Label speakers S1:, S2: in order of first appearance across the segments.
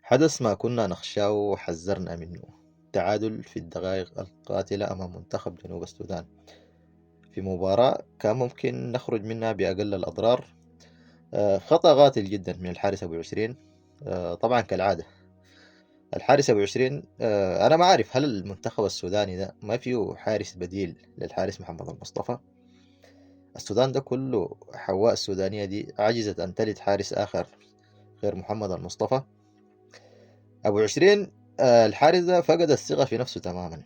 S1: حدث ما كنا نخشاه وحذرنا منه. تعادل في الدقائق القاتلة أمام منتخب جنوب السودان في مباراة كان ممكن نخرج منها بأقل الأضرار. خطأ قاتل جدا من الحارس أبو 20. طبعا كالعادة الحارس أبو 20. أنا ما أعرف هل المنتخب السوداني ده ما فيه حارس بديل للحارس محمد المصطفى. السودان ده كله حواء السودانية دي عجزت أن تلد حارس آخر غير محمد المصطفى. أبو 20 الحارس ده فقد الثقة في نفسه تماما.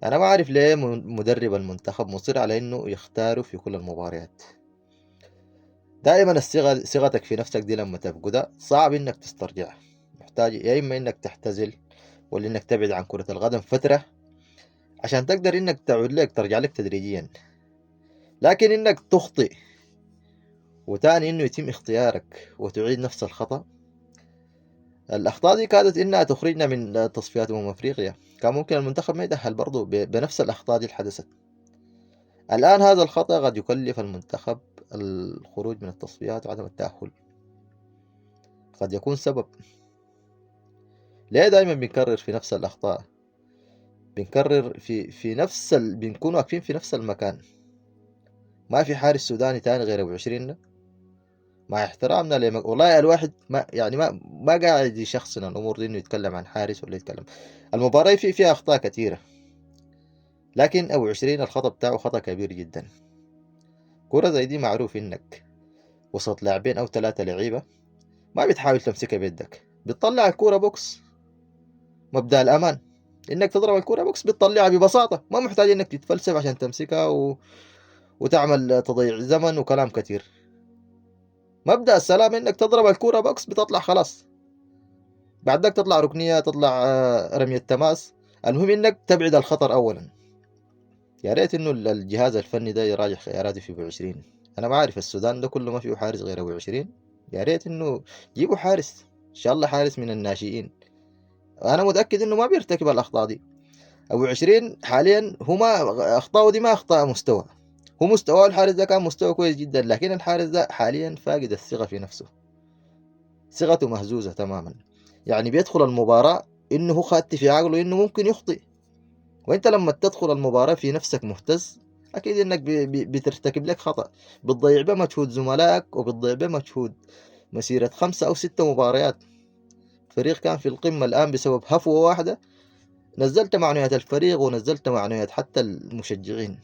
S1: أنا ما أعرف ليه مدرب المنتخب مصر على إنه يختاره في كل المباريات. دائما ثقتك في نفسك دي لما تفقدها صعب إنك تسترجعها. محتاج يا إما إنك تعتزل ولا إنك تبعد عن كرة القدم فترة عشان تقدر إنك تعود لك ترجع لك تدريجيا. لكن إنك تخطئ وتاني إنه يتم اختيارك وتعيد نفس الخطأ. الأخطاء دي كادت إنها تخرجنا من تصفيات أفريقيا. كان ممكن المنتخب ما يتأهل برضه بنفس الأخطاء دي اللي حدثت. الآن هذا الخطأ قد يكلف المنتخب الخروج من التصفيات وعدم التأهل. قد يكون سبب. ليه دائما بنكرر في نفس الأخطاء؟ بنكرر في بنكون واقفين في نفس المكان. ما في حارس سوداني تاني غير أبو 20 ده. مع احترامنا والله الواحد ما قاعد يشخصن الأمور دي إنه يتكلم عن حارس ولا يتكلم. المباراة فيها أخطاء كثيرة، لكن أبو 20 الخطأ بتاعه خطأ كبير جدا. كرة زي دي معروف إنك وسط لاعبين أو 3 لعيبة ما بتحاول تمسكها بيدك، بتطلع الكورة بوكس. مبدأ الأمان إنك تضرب الكورة بوكس بتطلعها ببساطة، ما محتاج إنك تتفلسف عشان تمسكها وتعمل تضيع زمن وكلام كتير. مبدأ السلام إنك تضرب الكورة بوكس بتطلع خلاص. بعد ذاك تطلع ركنية، تطلع رمية تماس. المهم إنك تبعد الخطر أولا. يا ريت إنه الجهاز الفني ده يراجع خياراته في أبو 20. أنا ما أعرف السودان ده كله ما فيه حارس غير أبو 20. يا ريت إنه يجيبوا حارس إن شاء الله، حارس من الناشئين. أنا متأكد إنه ما بيرتكب الأخطاء دي. أبو 20 حاليا هو ما أخطاءه دي ما أخطاء مستوى. هو مستواه الحارس ده كان مستوى كويس جدا، لكن الحارس ده حاليا فاقد الثقة في نفسه. ثقته مهزوزة تماما. يعني بيدخل المباراة إنه هو خدت في عقله إنه ممكن يخطئ. وإنت لما تدخل المباراة في نفسك مهتز، أكيد إنك بترتكب لك خطأ. بتضيع به مجهود زملائك وبتضيع به مجهود مسيرة 5 أو 6 مباريات. الفريق كان في القمة، الآن بسبب هفوة واحدة نزلت معنويات الفريق ونزلت معنويات حتى المشجعين.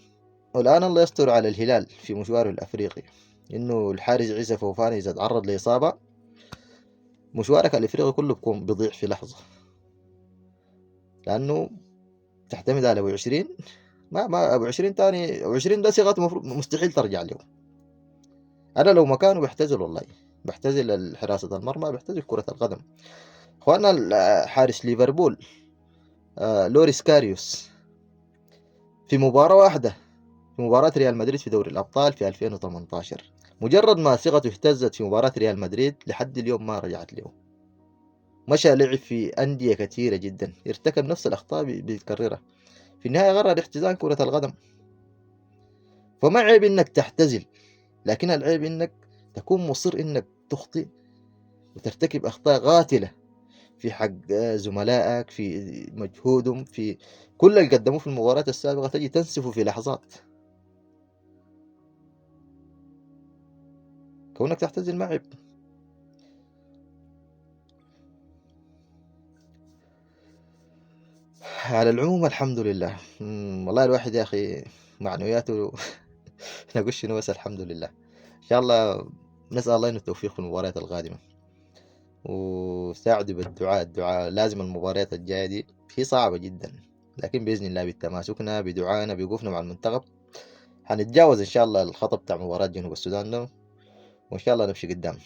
S1: والآن الله يستر على الهلال في مشواره الأفريقي، إنه الحارس عيسى فوفاني إذا تعرض لإصابة مشوارك الأفريقي كله بيضيع في لحظة. لأنه تعتمد على أبو 20. ما أبو 20 تاني. أبو 20 ده صيغته مستحيل ترجع له. أنا لو مكانه بحتزل والله، بحتزل حراسة المرمى، بحتزل كرة القدم. أخوانا حارس ليفربول لوريس كاريوس في مباراة واحدة، في مباراة ريال مدريد في دوري الأبطال في 2018، مجرد ما ثقته اهتزت في مباراة ريال مدريد لحد اليوم ما رجعت له. مشى لعب في أندية كثيرة جدا، ارتكب نفس الأخطاء بيكررها. في النهاية قرر اعتزال كرة القدم. فما عيب إنك تعتزل، لكن العيب إنك تكون مصر إنك تخطئ وترتكب أخطاء قاتلة في حق زملائك، في مجهودهم، في كل اللي قدموه في المباراة السابقة تجي تنسفه في لحظات. كونك تعتزل ما عيب. على العموم الحمد لله. والله الواحد يا أخي معنوياته نقول شنو، بس الحمد لله. إن شاء الله نسأل الله إنه التوفيق في المباريات القادمة، وساعدوا بالدعاء. الدعاء لازم. المباريات الجاية دي هي صعبة جدا، لكن بإذن الله بتماسكنا بدعائنا بوقوفنا مع المنتخب حنتجاوز إن شاء الله الخطأ بتاع مباراة جنوب السودان ده، وإن شاء الله نمشي قدام.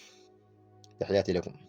S1: تحياتي لكم.